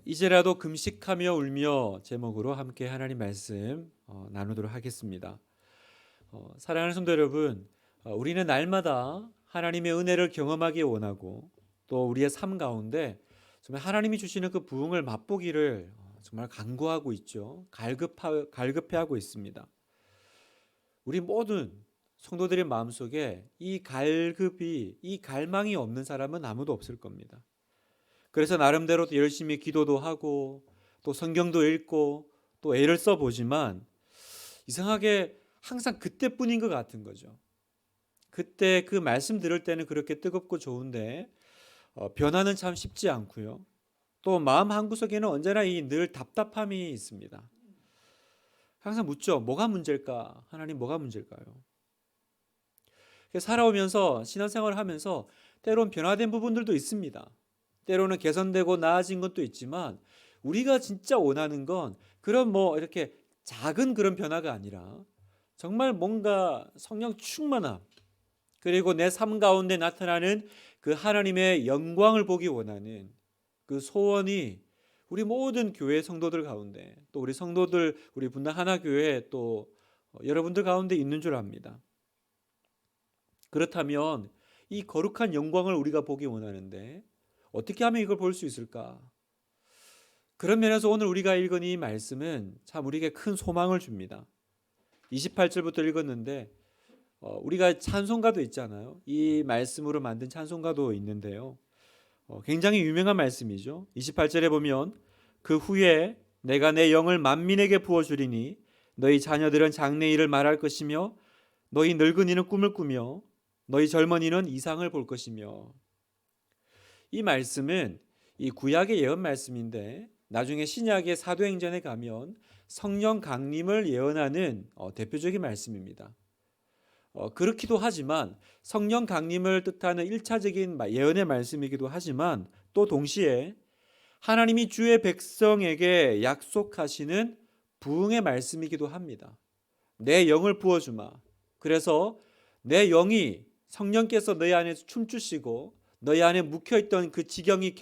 이제라도 금식하며 울며 제목으로 함께 하나님 말씀 나누도록 하겠습니다. 사랑하는 성도 여러분, 우리는 날마다 하나님의 은혜를 경험하기 원하고 또 우리의 삶 가운데 정말 하나님이 주시는 그 부흥을 맛보기를 정말 간구하고 있죠. 갈급해하고 있습니다. 우리 모든 성도들의 마음속에 이 갈망이 없는 사람은 아무도 없을 겁니다. 그래서 나름대로 또 열심히 기도도 하고 또 성경도 읽고 또 애를 써보지만 이상하게 항상 그때뿐인 것 같은 거죠. 그때 그 말씀 들을 때는 그렇게 뜨겁고 좋은데 변화는 참 쉽지 않고요. 또 마음 한구석에는 언제나 이 늘 답답함이 있습니다. 항상 묻죠. 뭐가 문제일까? 하나님 뭐가 문제일까요? 살아오면서 신앙생활을 하면서 때론 변화된 부분들도 있습니다. 때로는 개선되고 나아진 것도 있지만 우리가 진짜 원하는 건 그런 이렇게 작은 그런 변화가 아니라 정말 뭔가 성령 충만함, 그리고 내 삶 가운데 나타나는 그 하나님의 영광을 보기 원하는 그 소원이 우리 모든 교회 성도들 가운데 또 우리 성도들 우리 분당 하나교회 또 여러분들 가운데 있는 줄 압니다. 그렇다면 이 거룩한 영광을 우리가 보기 원하는데 어떻게 하면 이걸 볼 수 있을까? 그런 면에서 오늘 우리가 읽은 이 말씀은 참 우리에게 큰 소망을 줍니다. 28절부터 읽었는데 우리가 찬송가도 있잖아요. 이 말씀으로 만든 찬송가도 있는데요. 굉장히 유명한 말씀이죠. 28절에 보면 그 후에 내가 내 영을 만민에게 부어주리니 너희 자녀들은 장래일을 말할 것이며 너희 늙은이는 꿈을 꾸며 너희 젊은이는 이상을 볼 것이며. 이 말씀은 이 구약의 예언 말씀인데 나중에 신약의 사도행전에 가면 성령 강림을 예언하는 대표적인 말씀입니다. 그렇기도 하지만 성령 강림을 뜻하는 1차적인 예언의 말씀이기도 하지만 또 동시에 하나님이 주의 백성에게 약속하시는 부흥의 말씀이기도 합니다. 내 영을 부어주마. 그래서 내 영이 성령께서 너희 안에서 춤추시고 너희 안에 묵혀있던 그 지경이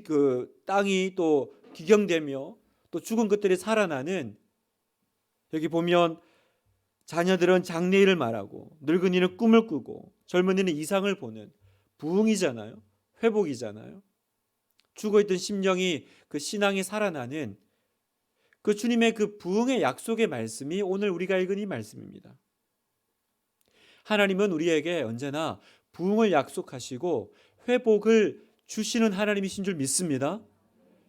그 땅이 또 기경되며 또 죽은 것들이 살아나는, 여기 보면 자녀들은 장래일을 말하고 늙은이는 꿈을 꾸고 젊은이는 이상을 보는 부흥이잖아요. 회복이잖아요. 죽어있던 심령이 그 신앙이 살아나는 그 주님의 그 부흥의 약속의 말씀이 오늘 우리가 읽은 이 말씀입니다. 하나님은 우리에게 언제나 부흥을 약속하시고 회복을 주시는 하나님이신 줄 믿습니다.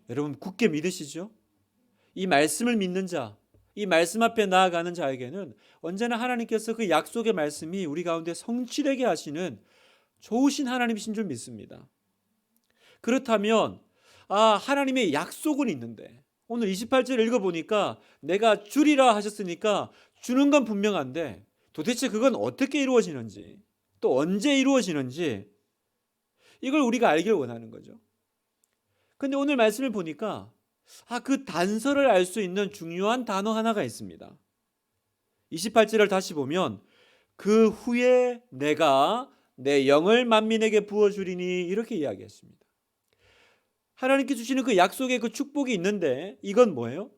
여러분 굳게 믿으시죠? 이 말씀을 믿는 자, 이 말씀 앞에 나아가는 자에게는 언제나 하나님께서 그 약속의 말씀이 우리 가운데 성취되게 하시는 좋으신 하나님이신 줄 믿습니다. 그렇다면 하나님의 약속은 있는데 오늘 28절 읽어보니까 내가 주리라 하셨으니까 주는 건 분명한데 도대체 그건 어떻게 이루어지는지 또 언제 이루어지는지 이걸 우리가 알길 원하는 거죠. 근데 오늘 말씀을 보니까 그 단서를 알 수 있는 중요한 단어 하나가 있습니다. 28절을 다시 보면 그 후에 내가 내 영을 만민에게 부어주리니 이렇게 이야기했습니다. 하나님께 주시는 그 약속의 그 축복이 있는데 이건 뭐예요?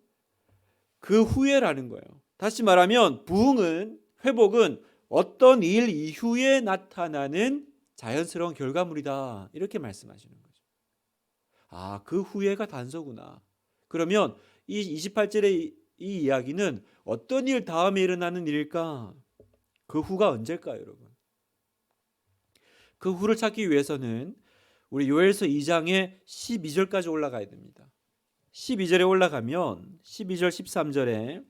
그 후에라는 거예요. 다시 말하면 부흥은, 회복은 어떤 일 이후에 나타나는 자연스러운 결과물이다 이렇게 말씀하시는 거죠. 그 후에가 단서구나. 그러면 이 28절의 이 이야기는 어떤 일 다음에 일어나는 일일까? 그 후가 언제일까요, 여러분? 그 후를 찾기 위해서는 우리 요엘서 2장의 12절까지 올라가야 됩니다. 12절에 올라가면 12절 13절에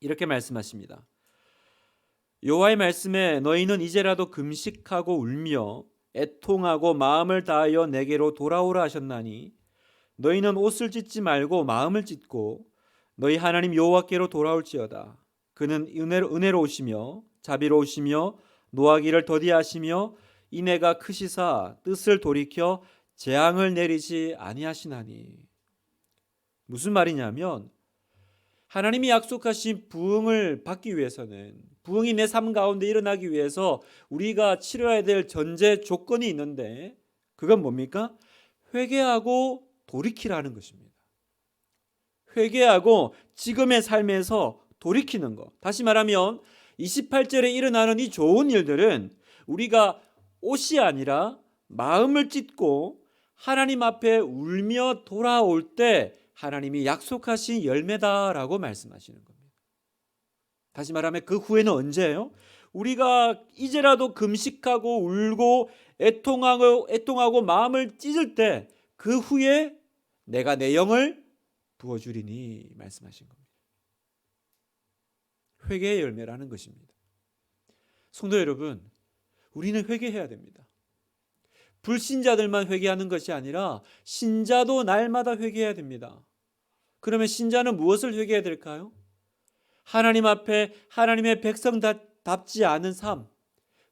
이렇게 말씀하십니다. 여호와의 말씀에 너희는 이제라도 금식하고 울며 애통하고 마음을 다하여 내게로 돌아오라 하셨나니 너희는 옷을 찢지 말고 마음을 찢고 너희 하나님 여호와께로 돌아올지어다. 그는 은혜로우시며 자비로우시며 노하기를 더디하시며 인애가 크시사 뜻을 돌이켜 재앙을 내리지 아니하시나니. 무슨 말이냐면 하나님이 약속하신 부흥을 받기 위해서는, 부흥이 내 삶 가운데 일어나기 위해서 우리가 치러야 될 전제 조건이 있는데 그건 뭡니까? 회개하고 돌이키라는 것입니다. 회개하고 지금의 삶에서 돌이키는 것. 다시 말하면 28절에 일어나는 이 좋은 일들은 우리가 옷이 아니라 마음을 찢고 하나님 앞에 울며 돌아올 때 하나님이 약속하신 열매다라고 말씀하시는 겁니다. 다시 말하면 그 후에는 언제예요? 우리가 이제라도 금식하고 울고 애통하고 마음을 찢을 때 그 후에 내가 내 영을 부어주리니 말씀하신 겁니다. 회개의 열매라는 것입니다. 성도 여러분, 우리는 회개해야 됩니다. 불신자들만 회개하는 것이 아니라 신자도 날마다 회개해야 됩니다. 그러면 신자는 무엇을 회개해야 될까요? 하나님 앞에 하나님의 백성답지 않은 삶,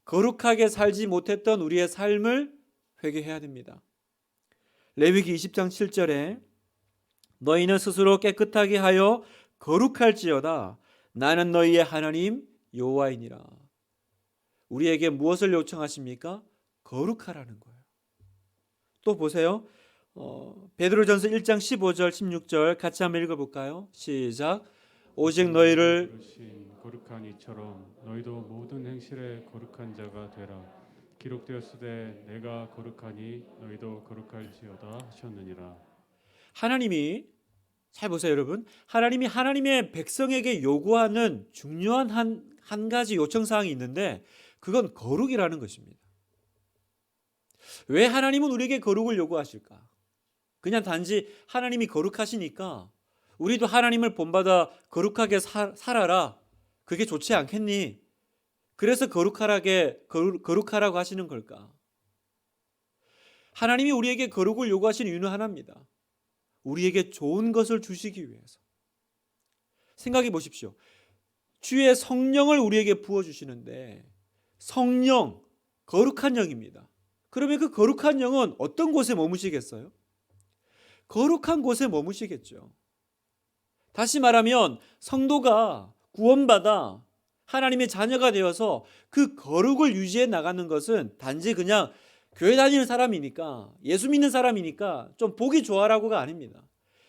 거룩하게 살지 못했던 우리의 삶을 회개해야 됩니다. 레위기 20장 7절에 너희는 스스로 깨끗하게 하여 거룩할지어다 나는 너희의 하나님 여호와이니라. 우리에게 무엇을 요청하십니까? 거룩하라는 거예요. 또 보세요. 베드로전서 1장 15절 16절 같이 한번 읽어볼까요? 시작. 오직 너희를 거룩한 이처럼 너희도 모든 행실에 거룩한 자가 되라. 기록되었으되 내가 거룩하니 너희도 거룩할지어다 하셨느니라. 하나님이 잘 보세요 여러분. 하나님이 하나님의 백성에게 요구하는 중요한 한 가지 요청사항이 있는데 그건 거룩이라는 것입니다. 왜 하나님은 우리에게 거룩을 요구하실까? 그냥 단지 하나님이 거룩하시니까 우리도 하나님을 본받아 거룩하게 살아라. 그게 좋지 않겠니? 그래서 거룩하라고 하시는 걸까? 하나님이 우리에게 거룩을 요구하시는 이유는 하나입니다. 우리에게 좋은 것을 주시기 위해서. 생각해 보십시오. 주의 성령을 우리에게 부어주시는데 성령, 거룩한 영입니다. 그러면 그 거룩한 영은 어떤 곳에 머무시겠어요? 거룩한 곳에 머무시겠죠. 다시 말하면 성도가 구원받아 하나님의 자녀가 되어서 그 거룩을 유지해 나가는 것은 단지 그냥 교회 다니는 사람이니까 예수 믿는 사람이니까 좀 보기 좋아라고가 아닙니다.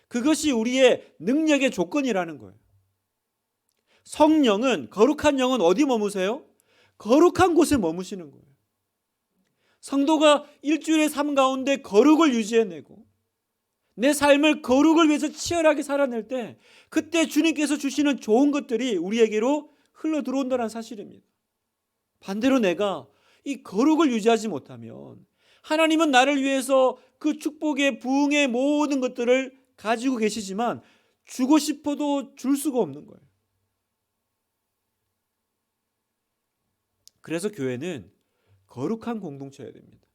그것이 우리의 능력의 조건이라는 거예요. 성령은 거룩한 영은 어디 머무세요? 거룩한 곳에 머무시는 거예요. 성도가 일주일의 삶 가운데 거룩을 유지해내고 내 삶을 거룩을 위해서 치열하게 살아낼 때 그때 주님께서 주시는 좋은 것들이 우리에게로 흘러 들어온다는 사실입니다. 반대로 내가 이 거룩을 유지하지 못하면 하나님은 나를 위해서 그 축복의 부흥의 모든 것들을 가지고 계시지만 주고 싶어도 줄 수가 없는 거예요. 그래서 교회는 거룩한 공동체여야 됩니다.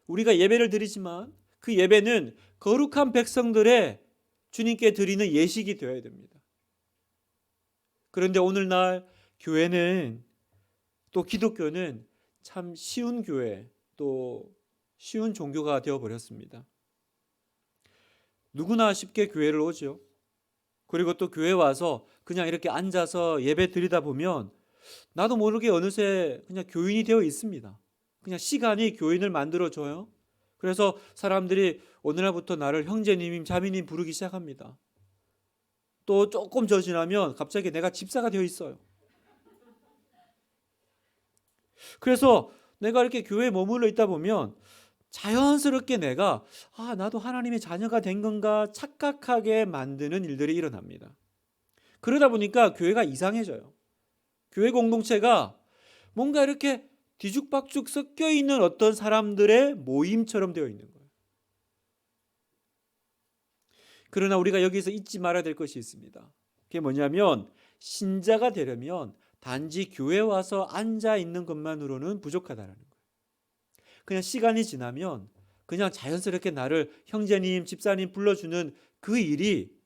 우리가 예배를 드리지만 그 예배는 거룩한 백성들의 주님께 드리는 예식이 되어야 됩니다. 그런데 오늘날 교회는 또 기독교는 참 쉬운 교회 또 쉬운 종교가 되어버렸습니다. 누구나 쉽게 교회를 오죠. 그리고 또 교회 와서 그냥 이렇게 앉아서 예배 드리다 보면 나도 모르게 어느새 그냥 교인이 되어 있습니다. 그냥 시간이 교인을 만들어줘요. 그래서 사람들이 오늘날부터 나를 형제님, 자매님 부르기 시작합니다. 또 조금 더 지나면 갑자기 내가 집사가 되어 있어요. 그래서 내가 이렇게 교회에 머물러 있다 보면 자연스럽게 내가 나도 하나님의 자녀가 된 건가 착각하게 만드는 일들이 일어납니다. 그러다 보니까 교회가 이상해져요. 교회 공동체가 뭔가 이렇게 뒤죽박죽 섞여 있는 어떤 사람들의 모임처럼 되어 있는 거예요. 그러나 우리가 여기서 잊지 말아야 될 것이 있습니다. 그게 뭐냐면 신자가 되려면 단지 교회 와서 앉아 있는 것만으로는 부족하다는 거예요. 그냥 시간이 지나면 그냥 자연스럽게 나를 형제님, 집사님 불러주는 그 일이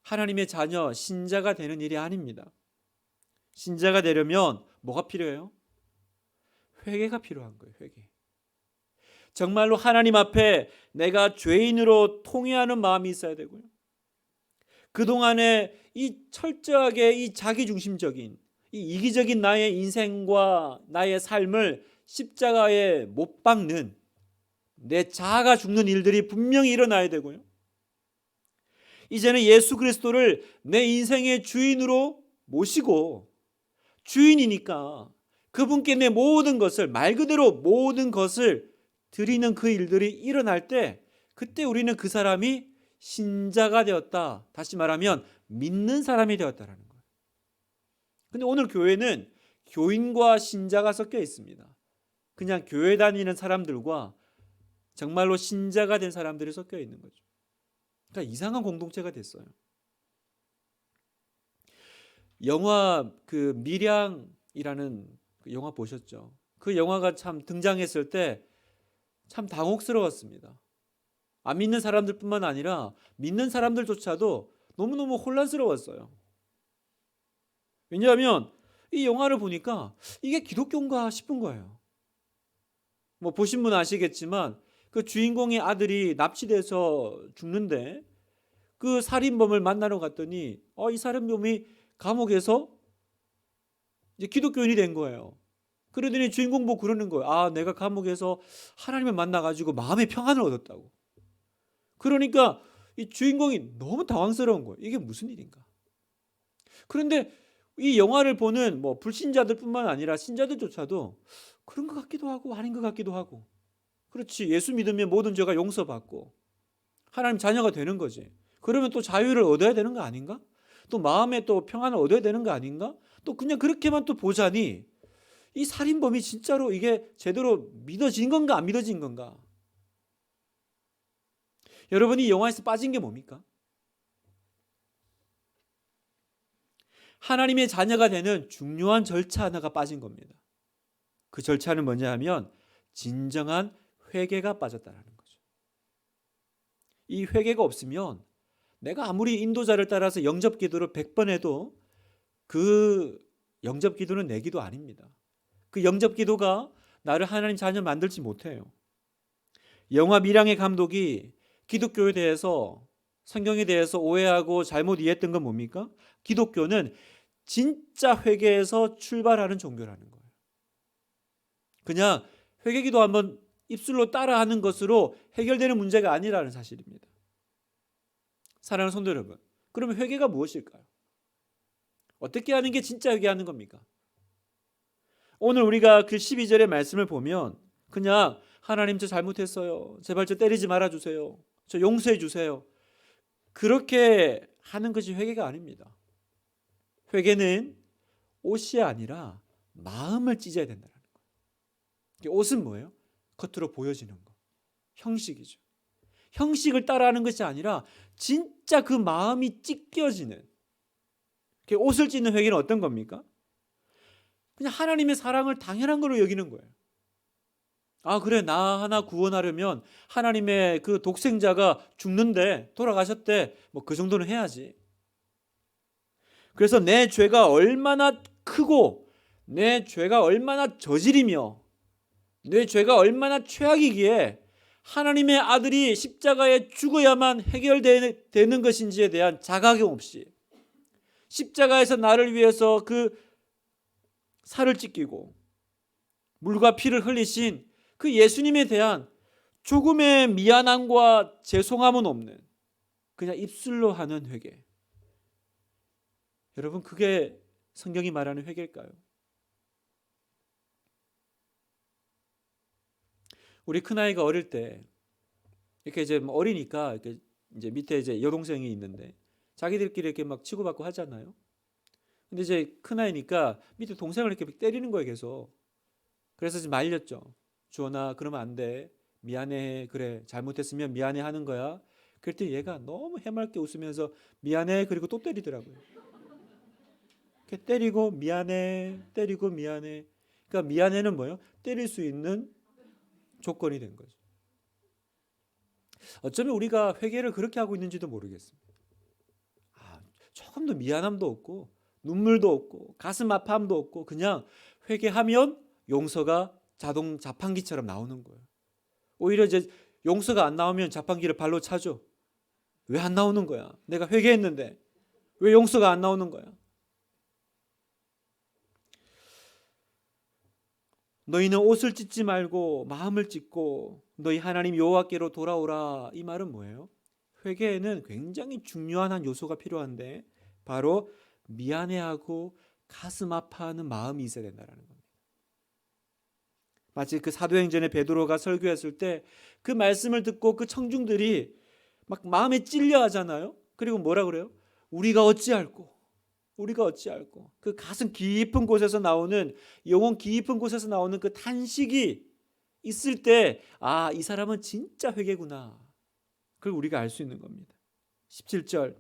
하나님의 자녀, 신자가 되는 일이 아닙니다. 신자가 되려면 뭐가 필요해요? 회개가 필요한 거예요. 회개. 정말로 하나님 앞에 내가 죄인으로 통회하는 마음이 있어야 되고요. 그동안에 이 철저하게 이 자기중심적인 이 이기적인 나의 인생과 나의 삶을 십자가에 못 박는 내 자아가 죽는 일들이 분명히 일어나야 되고요. 이제는 예수 그리스도를 내 인생의 주인으로 모시고, 주인이니까 그분께 내 모든 것을, 말 그대로 모든 것을 드리는 그 일들이 일어날 때, 그때 우리는 그 사람이 신자가 되었다. 다시 말하면 믿는 사람이 되었다라는 거예요. 근데 오늘 교회는 교인과 신자가 섞여 있습니다. 그냥 교회 다니는 사람들과 정말로 신자가 된 사람들이 섞여 있는 거죠. 그러니까 이상한 공동체가 됐어요. 영화 그 밀양이라는 그 영화 보셨죠? 그 영화가 참 등장했을 때 참 당혹스러웠습니다. 안 믿는 사람들뿐만 아니라 믿는 사람들조차도 너무너무 혼란스러웠어요. 왜냐하면 이 영화를 보니까 이게 기독교인가 싶은 거예요. 뭐 보신 분 아시겠지만 그 주인공의 아들이 납치돼서 죽는데, 그 살인범을 만나러 갔더니 이 살인범이 감옥에서 이제 기독교인이 된 거예요. 그러더니 주인공 보고 그러는 거예요. 내가 감옥에서 하나님을 만나가지고 마음의 평안을 얻었다고. 그러니까 이 주인공이 너무 당황스러운 거예요. 이게 무슨 일인가? 그런데 이 영화를 보는 뭐 불신자들뿐만 아니라 신자들조차도 그런 것 같기도 하고 아닌 것 같기도 하고. 그렇지, 예수 믿으면 모든 죄가 용서받고 하나님 자녀가 되는 거지. 그러면 또 자유를 얻어야 되는 거 아닌가? 또 마음에 또 평안을 얻어야 되는 거 아닌가? 또 그냥 그렇게만 또 보자니 이 살인범이 진짜로 이게 제대로 믿어진 건가 안 믿어진 건가? 여러분이 이 영화에서 빠진 게 뭡니까? 하나님의 자녀가 되는 중요한 절차 하나가 빠진 겁니다. 그 절차는 뭐냐 하면 진정한 회개가 빠졌다는 거죠. 이 회개가 없으면 내가 아무리 인도자를 따라서 영접 기도를 100번 해도 그 영접 기도는 내 기도 아닙니다. 그 영접 기도가 나를 하나님 자녀 만들지 못해요. 영화 밀양의 감독이 기독교에 대해서, 성경에 대해서 오해하고 잘못 이해했던 건 뭡니까? 기독교는 진짜 회개에서 출발하는 종교라는 거예요. 그냥 회개기도 한번 입술로 따라하는 것으로 해결되는 문제가 아니라는 사실입니다. 사랑하는 성도 여러분, 그러면 회개가 무엇일까요? 어떻게 하는 게 진짜 회개하는 겁니까? 오늘 우리가 그 12절의 말씀을 보면 그냥 하나님 저 잘못했어요. 제발 저 때리지 말아주세요. 저 용서해 주세요. 그렇게 하는 것이 회개가 아닙니다. 회개는 옷이 아니라 마음을 찢어야 된다는 거예요. 옷은 뭐예요? 겉으로 보여지는 거. 형식이죠. 형식을 따라하는 것이 아니라 진짜 그 마음이 찢겨지는, 옷을 찢는 회개는 어떤 겁니까? 그냥 하나님의 사랑을 당연한 걸로 여기는 거예요. 그래, 나 하나 구원하려면 하나님의 그 독생자가 죽는데 돌아가셨대, 뭐 그 정도는 해야지. 그래서 내 죄가 얼마나 크고 내 죄가 얼마나 저질이며 내 죄가 얼마나 최악이기에 하나님의 아들이 십자가에 죽어야만 해결되는 것인지에 대한 자각이 없이 십자가에서 나를 위해서 그 살을 찢기고 물과 피를 흘리신 그 예수님에 대한 조금의 미안함과 죄송함은 없는, 그냥 입술로 하는 회개. 여러분, 그게 성경이 말하는 회개일까요? 우리 큰아이가 어릴 때 이렇게 이제 어리니까 이렇게 이제 밑에 이제 여동생이 있는데 자기들끼리 이렇게 막 치고받고 하잖아요. 근데 이제 큰아이니까 밑에 동생을 이렇게 때리는 거예요, 계속. 그래서 이제 말렸죠. 주원아, 그러면 안 돼. 미안해. 그래, 잘못했으면 미안해 하는 거야. 그랬더니 얘가 너무 해맑게 웃으면서 미안해. 그리고 또 때리더라고요. 이렇게 때리고 미안해. 때리고 미안해. 그러니까 미안해는 뭐예요? 때릴 수 있는 조건이 된 거죠. 어쩌면 우리가 회개를 그렇게 하고 있는지도 모르겠습니다. 조금도 미안함도 없고 눈물도 없고 가슴 아파함도 없고 그냥 회개하면 용서가 자동 자판기처럼 나오는 거예요. 오히려 이제 용서가 안 나오면 자판기를 발로 차죠. 왜 안 나오는 거야? 내가 회개했는데 왜 용서가 안 나오는 거야? 너희는 옷을 찢지 말고 마음을 찢고 너희 하나님 여호와께로 돌아오라. 이 말은 뭐예요? 회개에는 굉장히 중요한 한 요소가 필요한데 바로 미안해하고 가슴 아파하는 마음이 있어야 된다는 겁니다. 마치 그 사도행전에 베드로가 설교했을 때 그 말씀을 듣고 그 청중들이 막 마음에 찔려 하잖아요. 그리고 뭐라 그래요? 우리가 어찌할꼬? 그 가슴 깊은 곳에서 나오는, 영혼 깊은 곳에서 나오는 그 탄식이 있을 때 아, 이 사람은 진짜 회개구나. 그걸 우리가 알 수 있는 겁니다. 17절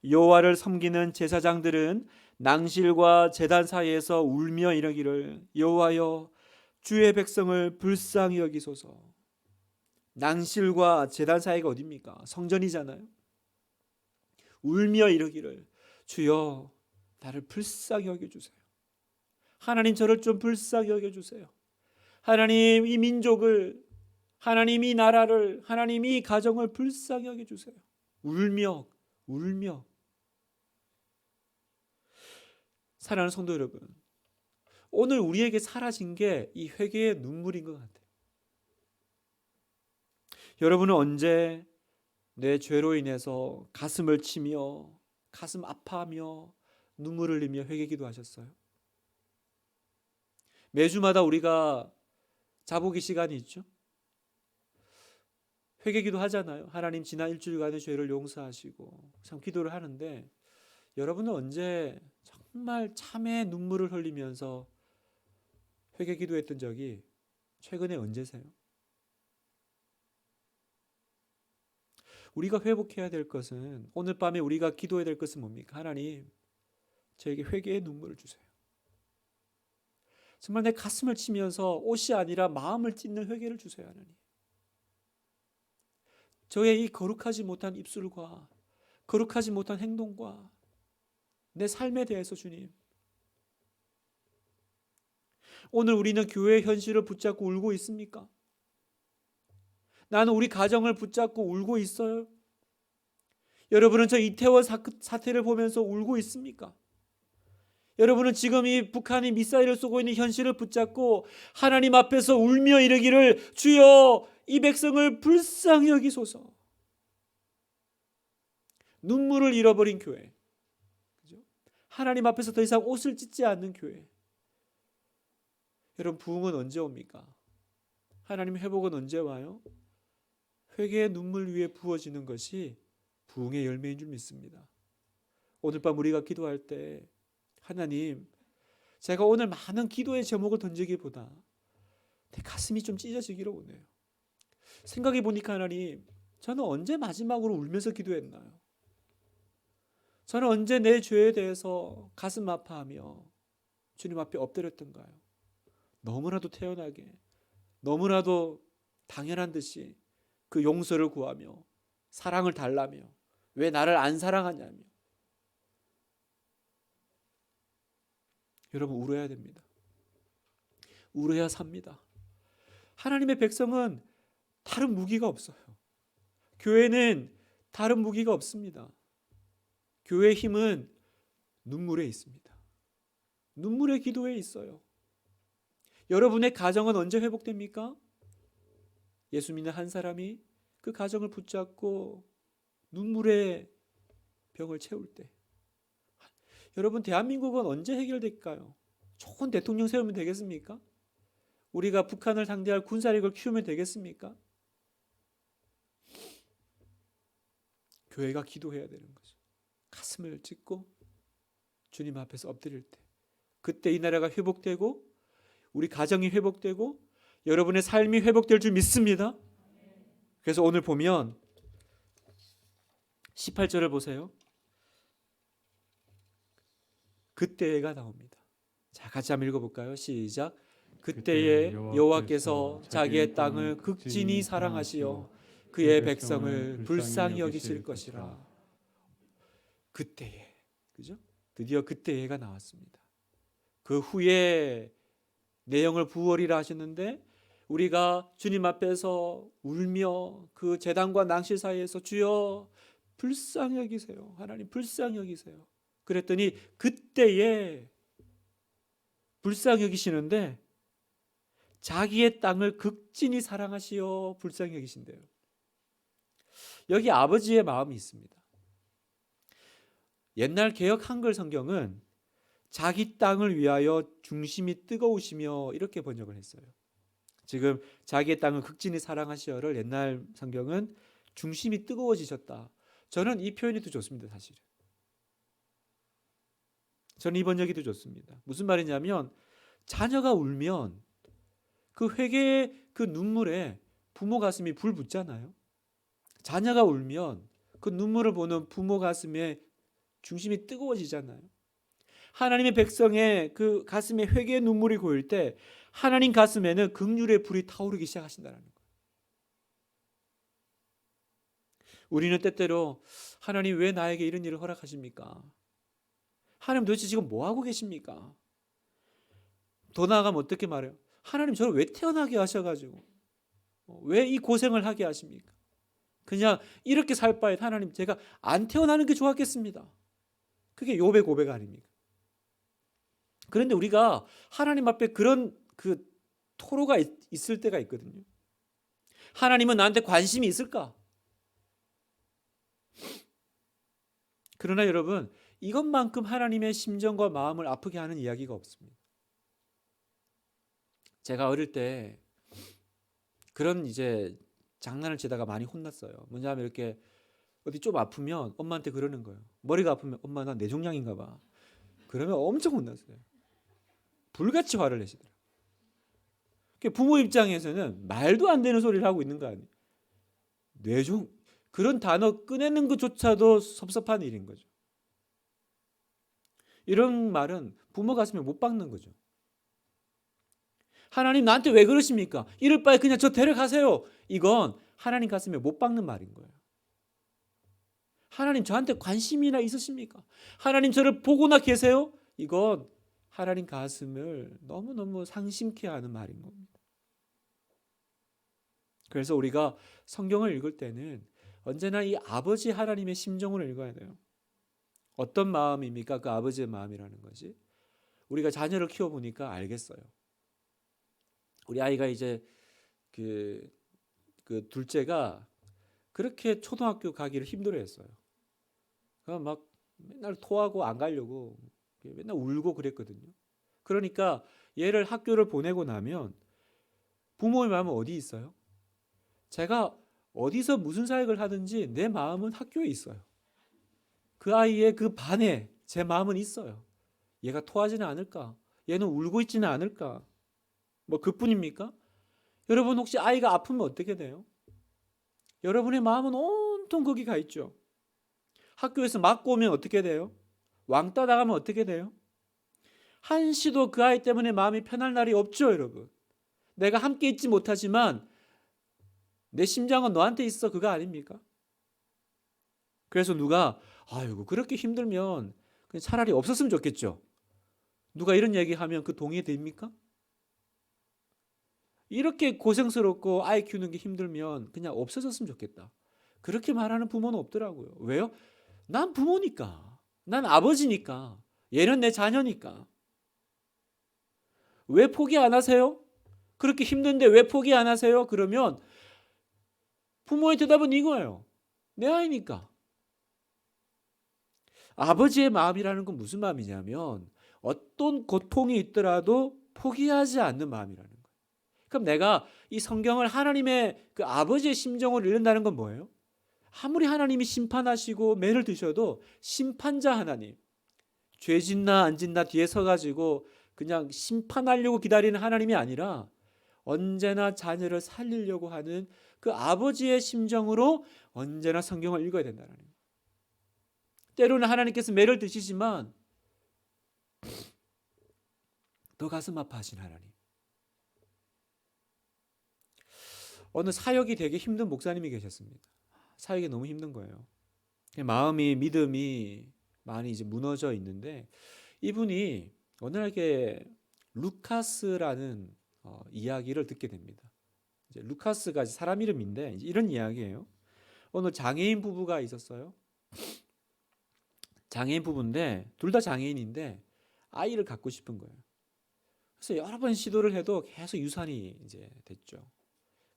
여호와를 섬기는 제사장들은 낭실과 제단 사이에서 울며 이르기를 여호와여 주의 백성을 불쌍히 여기소서. 낭실과 제단 사이가 어디입니까? 성전이잖아요. 울며 이르기를 주여 나를 불쌍히 여겨주세요. 하나님 저를 좀 불쌍히 여겨주세요. 하나님 이 민족을, 하나님 이 나라를, 하나님 이 가정을 불쌍히 여겨주세요. 울며 사랑하는 성도 여러분, 오늘 우리에게 사라진 게 이 회개의 눈물인 것 같아요. 여러분은 언제 내 죄로 인해서 가슴을 치며 가슴 아파하며 눈물을 흘리며 회개 기도하셨어요? 매주마다 우리가 자보기 시간이 있죠. 회개 기도하잖아요. 하나님 지난 일주일간의 죄를 용서하시고 참 기도를 하는데 여러분은 언제 정말 참의 눈물을 흘리면서 회개 기도했던 적이 최근에 언제세요? 우리가 회복해야 될 것은, 오늘 밤에 우리가 기도해야 될 것은 뭡니까? 하나님 저에게 회개의 눈물을 주세요. 정말 내 가슴을 치면서 옷이 아니라 마음을 찢는 회개를 주세요. 하나님 저의 이 거룩하지 못한 입술과 거룩하지 못한 행동과 내 삶에 대해서 주님, 오늘 우리는 교회의 현실을 붙잡고 울고 있습니까? 나는 우리 가정을 붙잡고 울고 있어요. 여러분은 저 이태원 사태를 보면서 울고 있습니까? 여러분은 지금 이 북한이 미사일을 쏘고 있는 현실을 붙잡고 하나님 앞에서 울며 이르기를 주여 이 백성을 불쌍히 여기소서. 눈물을 잃어버린 교회, 그죠? 하나님 앞에서 더 이상 옷을 찢지 않는 교회. 여러분 부흥은 언제 옵니까? 하나님 회복은 언제 와요? 회개의 눈물 위에 부어지는 것이 부흥의 열매인 줄 믿습니다. 오늘 밤 우리가 기도할 때 하나님, 제가 오늘 많은 기도의 제목을 던지기보다 내 가슴이 좀 찢어지기를 원해요. 생각해 보니까 하나님, 저는 언제 마지막으로 울면서 기도했나요? 저는 언제 내 죄에 대해서 가슴 아파하며 주님 앞에 엎드렸던가요? 너무나도 태연하게, 너무나도 당연한 듯이 그 용서를 구하며 사랑을 달라며 왜 나를 안 사랑하냐며. 여러분 울어야 됩니다. 울어야 삽니다. 하나님의 백성은 다른 무기가 없어요. 교회는 다른 무기가 없습니다. 교회의 힘은 눈물에 있습니다. 눈물의 기도에 있어요. 여러분의 가정은 언제 회복됩니까? 예수 믿는 한 사람이 그 가정을 붙잡고 눈물의 병을 채울 때. 여러분 대한민국은 언제 해결될까요? 좋은 대통령 세우면 되겠습니까? 우리가 북한을 상대할 군사력을 키우면 되겠습니까? 교회가 기도해야 되는 거죠. 가슴을 찢고 주님 앞에서 엎드릴 때, 그때 이 나라가 회복되고 우리 가정이 회복되고 여러분의 삶이 회복될 줄 믿습니다. 그래서 오늘 보면 18절을 보세요. 그때가 나옵니다. 자, 같이 한번 읽어볼까요? 시작. 그때에 여호와께서 자기의 땅을 극진히 사랑하시어 그의 백성을 불쌍히 여기실 것이라. 그때에, 그죠? 드디어 그때에가 나왔습니다. 그 후에 내용을 부으리라 하셨는데 우리가 주님 앞에서 울며 그 제단과 낭실 사이에서 주여 불쌍히 여기세요. 하나님 불쌍히 여기세요. 그랬더니 그때에 불쌍히 여기시는데 자기의 땅을 극진히 사랑하시어 불쌍히 여기신대요. 여기 아버지의 마음이 있습니다. 옛날 개역 한글 성경은 자기 땅을 위하여 중심이 뜨거우시며 이렇게 번역을 했어요. 지금 자기의 땅을 극진히 사랑하시어를 옛날 성경은 중심이 뜨거워지셨다. 저는 이 표현이 더 좋습니다. 사실은 저는 이 번역이 더 좋습니다. 무슨 말이냐면 자녀가 울면 그 회개의 그 눈물에 부모 가슴이 불 붙잖아요. 자녀가 울면 그 눈물을 보는 부모 가슴에 중심이 뜨거워지잖아요. 하나님의 백성의 그 가슴에 회개의 눈물이 고일 때 하나님 가슴에는 긍휼의 불이 타오르기 시작하신다는 거예요. 우리는 때때로 하나님 왜 나에게 이런 일을 허락하십니까? 하나님 도대체 지금 뭐 하고 계십니까? 더 나아가면 어떻게 말해요? 하나님 저를 왜 태어나게 하셔가지고 왜 이 고생을 하게 하십니까? 그냥 이렇게 살 바에 하나님 제가 안 태어나는 게 좋았겠습니다. 그게 욥의 고백 아닙니까? 그런데 우리가 하나님 앞에 그런 그 토로가 있을 때가 있거든요. 하나님은 나한테 관심이 있을까? 그러나 여러분, 이것만큼 하나님의 심정과 마음을 아프게 하는 이야기가 없습니다. 제가 어릴 때 그런 이제 장난을 치다가 많이 혼났어요. 뭐냐면 이렇게 어디 좀 아프면 엄마한테 그러는 거예요. 머리가 아프면 엄마 나 뇌종양인가 봐. 그러면 엄청 혼났어요. 불같이 화를 내시더라고요. 부모 입장에서는 말도 안 되는 소리를 하고 있는 거 아니에요. 그런 단어 꺼내는 것조차도 섭섭한 일인 거죠. 이런 말은 부모 가슴에 못 박는 거죠. 하나님 나한테 왜 그러십니까? 이럴 바에 그냥 저 데려가세요. 이건 하나님 가슴에 못 박는 말인 거예요. 하나님 저한테 관심이나 있으십니까? 하나님 저를 보고나 계세요? 이건 하나님 가슴을 너무너무 상심케 하는 말인 겁니다. 그래서 우리가 성경을 읽을 때는 언제나 이 아버지 하나님의 심정을 읽어야 돼요. 어떤 마음입니까? 그 아버지의 마음이라는 것이. 우리가 자녀를 키워보니까 알겠어요. 우리 아이가 이제 그 둘째가 그렇게 초등학교 가기를 힘들어했어요. 막 맨날 토하고 안 가려고 맨날 울고 그랬거든요. 그러니까 얘를 학교를 보내고 나면 부모의 마음은 어디 있어요? 제가 어디서 무슨 사역을 하든지 내 마음은 학교에 있어요. 그 아이의 그 반에 제 마음은 있어요. 얘가 토하지는 않을까? 얘는 울고 있지는 않을까? 뭐 그뿐입니까? 여러분 혹시 아이가 아프면 어떻게 돼요? 여러분의 마음은 온통 거기 가 있죠. 학교에서 맞고 오면 어떻게 돼요? 왕따 당하면 어떻게 돼요? 한시도 그 아이 때문에 마음이 편할 날이 없죠, 여러분. 내가 함께 있지 못하지만 내 심장은 너한테 있어, 그거 아닙니까? 그래서 누가 아이고 그렇게 힘들면 그냥 차라리 없었으면 좋겠죠. 누가 이런 얘기하면 그 동의됩니까? 이렇게 고생스럽고 아이 키우는 게 힘들면 그냥 없어졌으면 좋겠다. 그렇게 말하는 부모는 없더라고요. 왜요? 난 부모니까. 난 아버지니까. 얘는 내 자녀니까. 왜 포기 안 하세요? 그렇게 힘든데 왜 포기 안 하세요? 그러면 부모의 대답은 이거예요. 내 아이니까. 아버지의 마음이라는 건 무슨 마음이냐면 어떤 고통이 있더라도 포기하지 않는 마음이라는 거예요. 그럼 내가 이 성경을 하나님의 그 아버지의 심정으로 읽는다는 건 뭐예요? 아무리 하나님이 심판하시고 매를 드셔도 심판자 하나님, 죄 짓나 안 짓나 뒤에 서가지고 그냥 심판하려고 기다리는 하나님이 아니라 언제나 자녀를 살리려고 하는 그 아버지의 심정으로 언제나 성경을 읽어야 된다는 거예요. 때로는 하나님께서 매를 드시지만 더 가슴 아파하신 하나님. 어느 사역이 되게 힘든 목사님이 계셨습니다. 사역이 너무 힘든 거예요. 마음이 믿음이 많이 이제 무너져 있는데 이분이 어느 날 이렇게 루카스라는 이야기를 듣게 됩니다. 이제 루카스가 사람 이름인데 이런 이야기예요. 어느 장애인 부부가 있었어요. 장애인 부부인데 둘 다 장애인인데 아이를 갖고 싶은 거예요. 그래서 여러 번 시도를 해도 계속 유산이 이제 됐죠.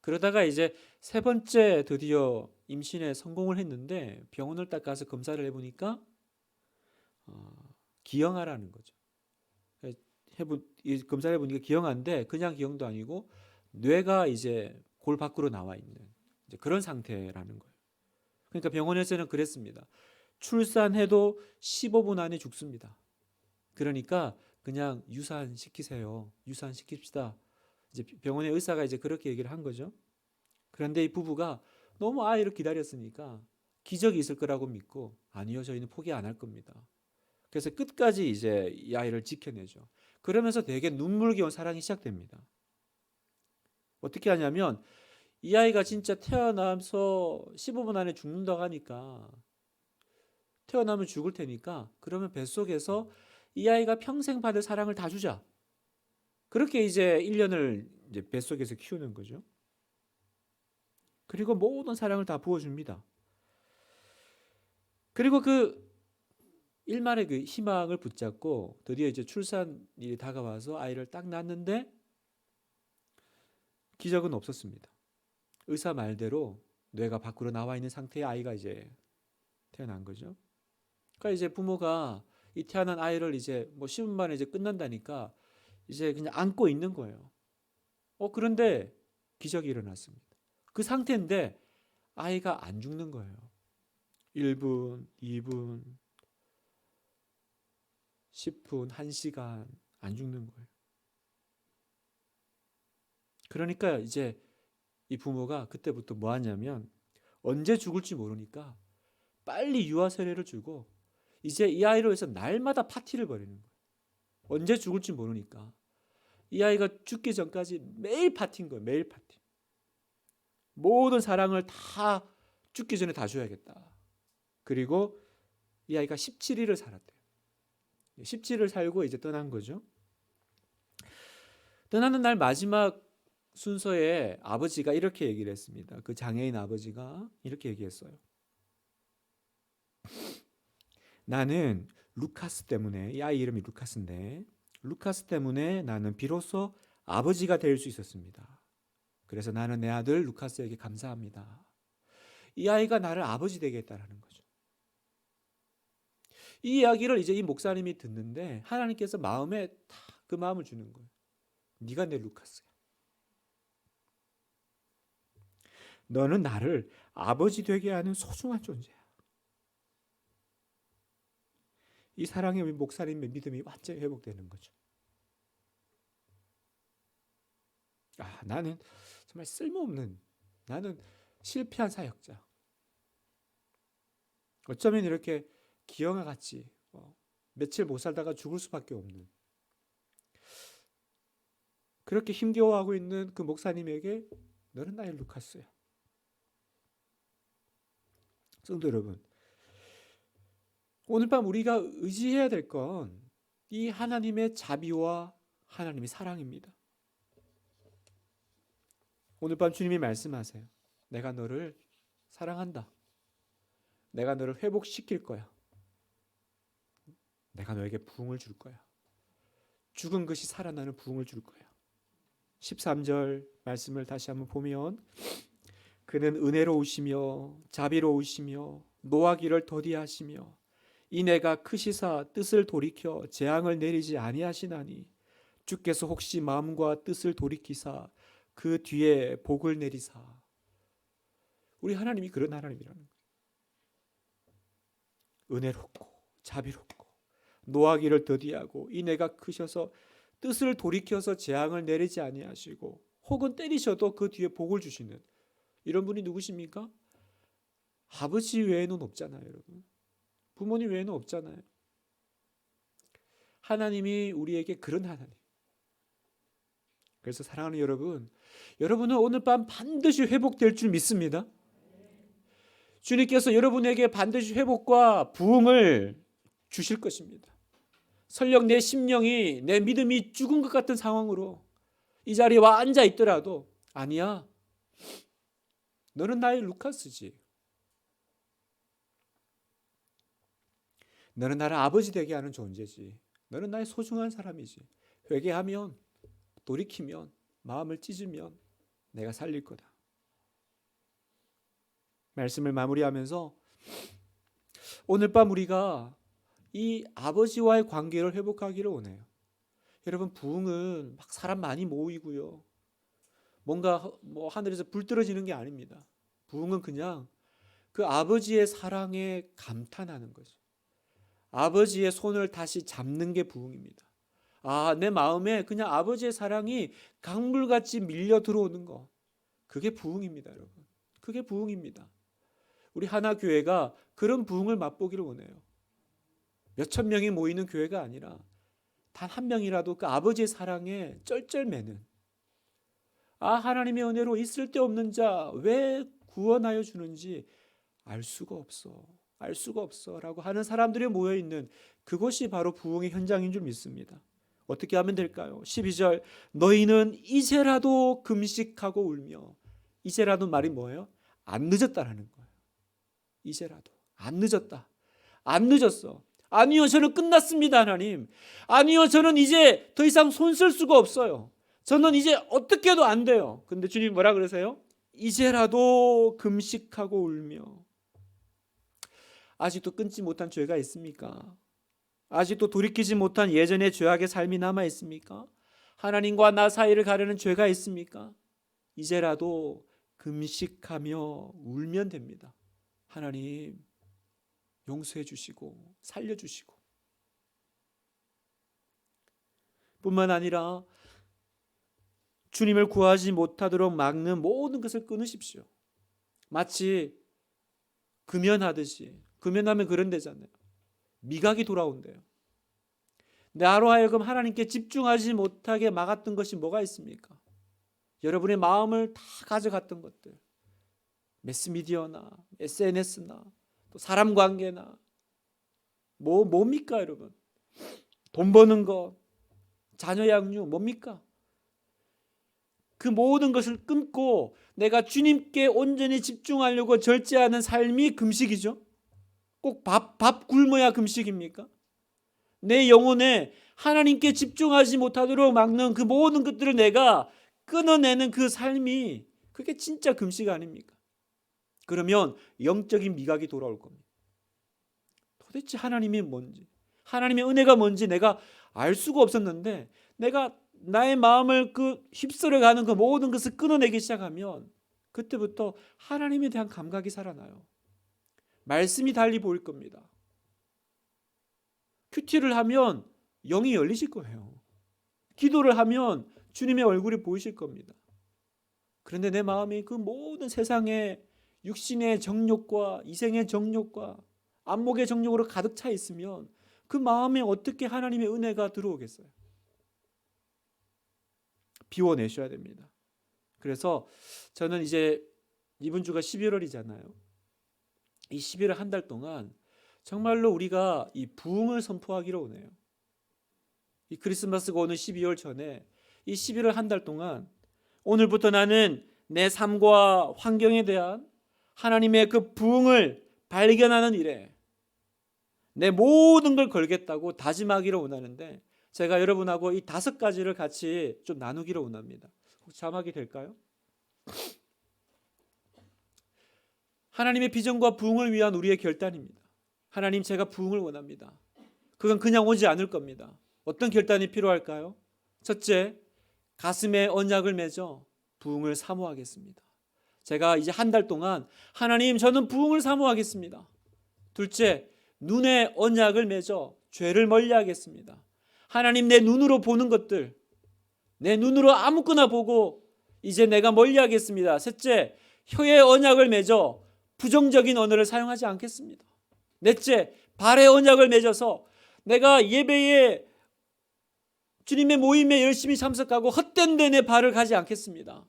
그러다가 이제 세 번째 드디어 임신에 성공을 했는데 병원을 딱 가서 검사를 해보니까 기형아라는 거죠. 이 검사를 해보니까 기형아인데 그냥 기형도 아니고 뇌가 이제 골 밖으로 나와 있는 이제 그런 상태라는 거예요. 그러니까 병원에서는 그랬습니다. 출산해도 15분 안에 죽습니다. 그러니까 그냥 유산시키세요. 유산시킵시다. 이제 병원의 의사가 이제 그렇게 얘기를 한 거죠. 그런데 이 부부가 너무 아이를 기다렸으니까 기적이 있을 거라고 믿고 아니요, 저희는 포기 안 할 겁니다. 그래서 끝까지 이제 이 아이를 지켜내죠. 그러면서 되게 눈물겨운 사랑이 시작됩니다. 어떻게 하냐면 이 아이가 진짜 태어나서 15분 안에 죽는다고 하니까 태어나면 죽을 테니까 그러면 뱃속에서 이 아이가 평생 받을 사랑을 다 주자. 그렇게 이제 1년을 이제 뱃속에서 키우는 거죠. 그리고 모든 사랑을 다 부어줍니다. 그리고 그 일만의 그 희망을 붙잡고 드디어 이제 출산일이 다가와서 아이를 딱 낳았는데 기적은 없었습니다. 의사 말대로 뇌가 밖으로 나와 있는 상태의 아이가 이제 태어난 거죠. 그러니까 이제 부모가 이 태어난 아이를 이제 뭐 10분 만에 이제 끝난다니까 이제 그냥 안고 있는 거예요. 그런데 기적이 일어났습니다. 그 상태인데 아이가 안 죽는 거예요. 1분, 2분, 10분, 1시간 안 죽는 거예요. 그러니까 이제 이 부모가 그때부터 뭐 하냐면 언제 죽을지 모르니까 빨리 유아 세례를 주고 이제 이 아이를 위해서 날마다 파티를 벌이는 거예요. 언제 죽을지 모르니까 이 아이가 죽기 전까지 매일 파티인 거예요. 매일 파티. 모든 사랑을 다 죽기 전에 다 줘야겠다. 그리고 이 아이가 17일을 살았대요. 17일 살고 이제 떠난 거죠. 떠나는 날 마지막 순서에 아버지가 이렇게 얘기를 했습니다. 그 장애인 아버지가 이렇게 얘기했어요. 나는 루카스 때문에, 이 아이 이름이 루카스인데 루카스 때문에 나는 비로소 아버지가 될 수 있었습니다. 그래서 나는 내 아들 루카스에게 감사합니다. 이 아이가 나를 아버지 되게 했다라는 거죠. 이 이야기를 이제 이 목사님이 듣는데 하나님께서 마음에 다 그 마음을 주는 거예요. 네가 내 루카스야. 너는 나를 아버지 되게 하는 소중한 존재야. 이 사랑의 목사님의 믿음이 완전히 회복되는 거죠. 나는 정말 쓸모없는, 나는 실패한 사역자. 어쩌면 이렇게 기형아 같이 며칠 못 살다가 죽을 수밖에 없는, 그렇게 힘겨워하고 있는 그 목사님에게 너는 나의 루카스야. 성도 여러분, 오늘 밤 우리가 의지해야 될 건 이 하나님의 자비와 하나님의 사랑입니다. 오늘 밤 주님이 말씀하세요. 내가 너를 사랑한다. 내가 너를 회복시킬 거야. 내가 너에게 부흥을 줄 거야. 죽은 것이 살아나는 부흥을 줄 거야. 13절 말씀을 다시 한번 보면 그는 은혜로우시며 자비로우시며 노하기를 더디하시며 이내가 크시사 뜻을 돌이켜 재앙을 내리지 아니하시나니 주께서 혹시 마음과 뜻을 돌이키사 그 뒤에 복을 내리사. 우리 하나님이 그런 하나님이라는 거예요. 은혜롭고 자비롭고 노하기를 더디하고 이내가 크셔서 뜻을 돌이켜서 재앙을 내리지 아니하시고 혹은 때리셔도 그 뒤에 복을 주시는 이런 분이 누구십니까? 아버지 외에는 없잖아요, 여러분. 부모님 외에는 없잖아요. 하나님이 우리에게 그런 하나님. 그래서 사랑하는 여러분, 여러분은 오늘 밤 반드시 회복될 줄 믿습니다. 주님께서 여러분에게 반드시 회복과 부흥을 주실 것입니다. 설령 내 심령이, 내 믿음이 죽은 것 같은 상황으로 이 자리에 와 앉아 있더라도 아니야. 너는 나의 루카스지. 너는 나를 아버지 되게 하는 존재지. 너는 나의 소중한 사람이지. 회개하면 돌이키면, 마음을 찢으면 내가 살릴 거다. 말씀을 마무리하면서 오늘 밤 우리가 이 아버지와의 관계를 회복하기를 원해요. 여러분, 부흥은 막 사람 많이 모이고요, 뭔가 뭐 하늘에서 불 떨어지는 게 아닙니다. 부흥은 그냥 그 아버지의 사랑에 감탄하는 거죠. 아버지의 손을 다시 잡는 게 부흥입니다. 내 마음에 그냥 아버지의 사랑이 강물같이 밀려 들어오는 거, 그게 부흥입니다, 여러분. 그게 부흥입니다. 우리 하나교회가 그런 부흥을 맛보기를 원해요. 몇천 명이 모이는 교회가 아니라 단 한 명이라도 그 아버지의 사랑에 쩔쩔매는, 하나님의 은혜로 있을 데 없는 자 왜 구원하여 주는지 알 수가 없어 라고 하는 사람들이 모여있는 그곳이 바로 부흥의 현장인 줄 믿습니다. 어떻게 하면 될까요? 12절, 너희는 이제라도 금식하고 울며. 이제라도 말이 뭐예요? 안 늦었다라는 거예요. 이제라도 안 늦었다, 안 늦었어. 아니요, 저는 끝났습니다, 하나님. 아니요, 저는 이제 더 이상 손 쓸 수가 없어요. 저는 이제 어떻게 해도 안 돼요. 근데 주님 뭐라 그러세요? 이제라도 금식하고 울며. 아직도 끊지 못한 죄가 있습니까? 아직도 돌이키지 못한 예전의 죄악의 삶이 남아 있습니까? 하나님과 나 사이를 가르는 죄가 있습니까? 이제라도 금식하며 울면 됩니다. 하나님 용서해 주시고 살려 주시고. 뿐만 아니라 주님을 구하지 못하도록 막는 모든 것을 끊으십시오. 마치 금연하듯이. 금연하면 그런 데잖아요. 미각이 돌아온대요. 나로 하여금 하나님께 집중하지 못하게 막았던 것이 뭐가 있습니까? 여러분의 마음을 다 가져갔던 것들, 매스미디어나 SNS나 또 사람 관계나 뭡니까 여러분? 돈 버는 것, 자녀 양육 뭡니까? 그 모든 것을 끊고 내가 주님께 온전히 집중하려고 절제하는 삶이 금식이죠. 꼭 밥 굶어야 금식입니까? 내 영혼에 하나님께 집중하지 못하도록 막는 그 모든 것들을 내가 끊어내는 그 삶이, 그게 진짜 금식 아닙니까? 그러면 영적인 미각이 돌아올 겁니다. 도대체 하나님이 뭔지, 하나님의 은혜가 뭔지 내가 알 수가 없었는데, 내가 나의 마음을 그 휩쓸어가는 그 모든 것을 끊어내기 시작하면 그때부터 하나님에 대한 감각이 살아나요. 말씀이 달리 보일 겁니다. 큐티를 하면 영이 열리실 거예요. 기도를 하면 주님의 얼굴이 보이실 겁니다. 그런데 내 마음이 그 모든 세상의 육신의 정욕과 이생의 정욕과 안목의 정욕으로 가득 차 있으면 그 마음에 어떻게 하나님의 은혜가 들어오겠어요? 비워내셔야 됩니다. 그래서 저는 이제 이번 주가 11월이잖아요. 이 11월 한 달 동안 정말로 우리가 이 부흥을 선포하기로 오네요. 이 크리스마스가 오는 12월 전에 이 11월 한 달 동안 오늘부터 나는 내 삶과 환경에 대한 하나님의 그 부흥을 발견하는 일에 내 모든 걸 걸겠다고 다짐하기로 원하는데, 제가 여러분하고 이 5가지를 같이 좀 나누기로 원합니다. 혹시 자막이 될까요? 하나님의 비전과 부흥을 위한 우리의 결단입니다. 하나님, 제가 부흥을 원합니다. 그건 그냥 오지 않을 겁니다. 어떤 결단이 필요할까요? 첫째, 가슴에 언약을 맺어 부흥을 사모하겠습니다. 제가 이제 한 달 동안 하나님, 저는 부흥을 사모하겠습니다. 둘째, 눈에 언약을 맺어 죄를 멀리하겠습니다. 하나님, 내 눈으로 보는 것들, 내 눈으로 아무거나 보고 이제 내가 멀리하겠습니다. 셋째, 혀의 언약을 맺어 부정적인 언어를 사용하지 않겠습니다. 넷째, 발의 언약을 맺어서 내가 예배에 주님의 모임에 열심히 참석하고 헛된 데 내 발을 가지 않겠습니다.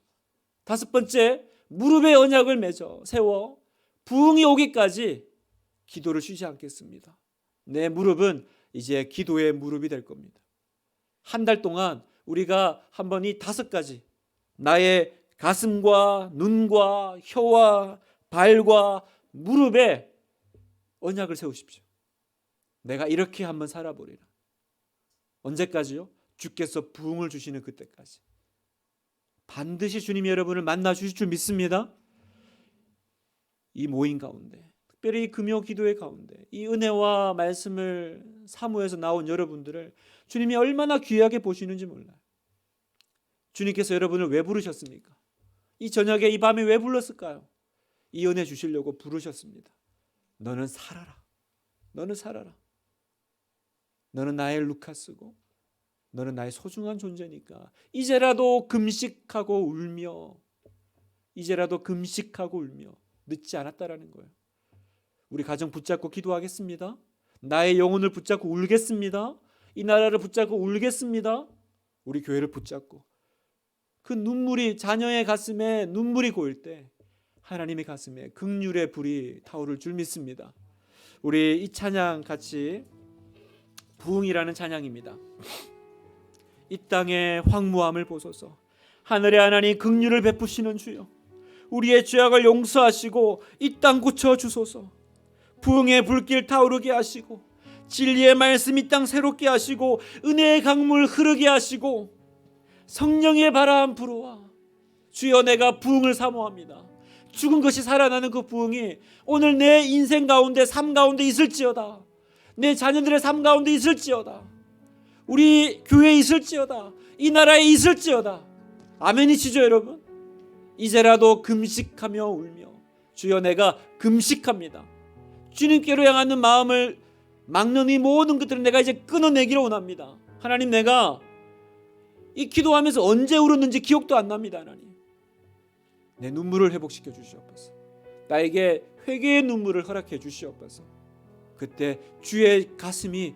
다섯 번째, 무릎의 언약을 맺어 세워 부흥이 오기까지 기도를 쉬지 않겠습니다. 내 무릎은 이제 기도의 무릎이 될 겁니다. 한 달 동안 우리가 한번 이 5가지, 나의 가슴과 눈과 혀와 발과 무릎에 언약을 세우십시오. 내가 이렇게 한번 살아보리라. 언제까지요? 주께서 부흥을 주시는 그때까지. 반드시 주님이 여러분을 만나 주실 줄 믿습니다. 이 모임 가운데, 특별히 이 금요 기도회 가운데 이 은혜와 말씀을 사모해서 나온 여러분들을 주님이 얼마나 귀하게 보시는지 몰라요. 주님께서 여러분을 왜 부르셨습니까? 이 저녁에 이 밤에 왜 불렀을까요? 이 은혜 주시려고 부르셨습니다. 너는 살아라. 너는 살아라. 너는 나의 루카스고 너는 나의 소중한 존재니까 이제라도 금식하고 울며, 이제라도 금식하고 울며 늦지 않았다라는 거예요. 우리 가정 붙잡고 기도하겠습니다. 나의 영혼을 붙잡고 울겠습니다. 이 나라를 붙잡고 울겠습니다. 우리 교회를 붙잡고 그 눈물이, 자녀의 가슴에 눈물이 고일 때 하나님의 가슴에 긍휼의 불이 타오를 줄 믿습니다. 우리 이 찬양 같이, 부흥이라는 찬양입니다. 이 땅의 황무함을 보소서. 하늘의 하나님 긍휼을 베푸시는 주여, 우리의 죄악을 용서하시고 이 땅 고쳐 주소서. 부흥의 불길 타오르게 하시고 진리의 말씀 이 땅 새롭게 하시고 은혜의 강물 흐르게 하시고 성령의 바람 불어와. 주여, 내가 부흥을 사모합니다. 죽은 것이 살아나는 그 부흥이 오늘 내 인생 가운데, 삶 가운데 있을지어다. 내 자녀들의 삶 가운데 있을지어다. 우리 교회에 있을지어다. 이 나라에 있을지어다. 아멘이시죠 여러분? 이제라도 금식하며 울며, 주여 내가 금식합니다. 주님께로 향하는 마음을 막는 이 모든 것들을 내가 이제 끊어내기를 원합니다. 하나님, 내가 이 기도하면서 언제 울었는지 기억도 안 납니다. 하나님, 내 눈물을 회복시켜 주시옵소서. 나에게 회개의 눈물을 허락해 주시옵소서. 그때 주의 가슴이,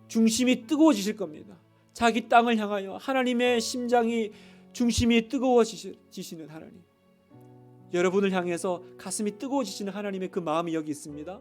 중심이 뜨거워지실 겁니다. 자기 땅을 향하여 하나님의 심장이, 중심이 뜨거워지시는 하나님, 여러분을 향해서 가슴이 뜨거워지시는 하나님의 그 마음이 여기 있습니다.